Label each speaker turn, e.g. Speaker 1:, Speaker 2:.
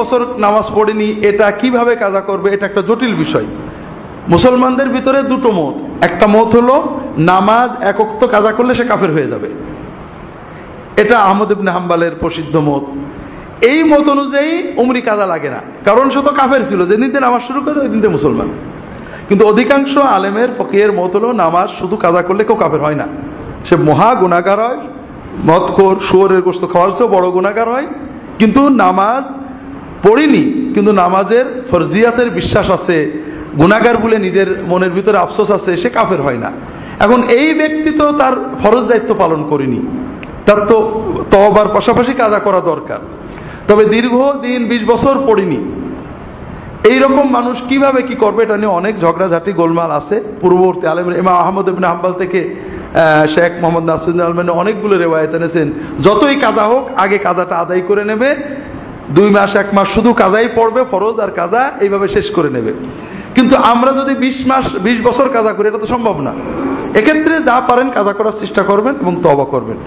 Speaker 1: বছর নামাজ পড়েনি, এটা কিভাবে কাজা করবে, এটা একটা জটিল বিষয়। মুসলমানদের ভিতরে দুটো মত। একটা মত হলো নামাজ এক ওয়াক্ত কাজা করলে সে কাফের হয়ে যাবে, এটা আহমদ ইবনে হাম্বলের প্রসিদ্ধ মত। এই মত অনুযায়ী উমরি কাজা লাগে না, কারণ সে তো কাফের ছিল, যেদিন থেকে নামাজ শুরু করে ওই দিন থেকে মুসলমান। কিন্তু অধিকাংশ আলেমের ফকিহের মত হলো নামাজ শুধু কাজা করলে কেউ কাফের হয় না, সে মহা গুনাহগার হয়, মদখোর শুয়োরের গোশত খাওয়ার চেয়েও বড় গুনাহগার হয়। কিন্তু নামাজ পড়িনি, কিন্তু নামাজের ফরজিয়াতের বিশ্বাস আছে, গুনাহগার বলে নিজের মনের ভিতরে আফসোস আছে, সে কাফের হয় না। এখন এই ব্যক্তি তো তার ফরজ দায়িত্ব পালন করেনি, তার তো তওবার পাশাপাশি কাজা করা দরকার। তবে দীর্ঘদিন 20 বছর পড়িনি, এইরকম মানুষ কিভাবে কি করবে, এটা নিয়ে অনেক ঝগড়াঝাটি গোলমাল আছে। পূর্ববর্তী আলেম ইমাম আহমদ ইবনে হাম্বল থেকে শেখ মোহাম্মদ নাসিরুদ্দিন আলবানী অনেকগুলো রেওয়ায়েত এনেছেন, যতই কাজা হোক আগে কাজাটা আদায় করে নেবে, 2 মাস 1 মাস শুধু কাজাই পড়বে, ফরজ আর কাজা এইভাবে শেষ করে নেবে। কিন্তু আমরা যদি 20 বছর কাজা করি, এটা তো সম্ভব না। এক্ষেত্রে যা পারেন কাজা করার চেষ্টা করবেন এবং তওবা করবেন।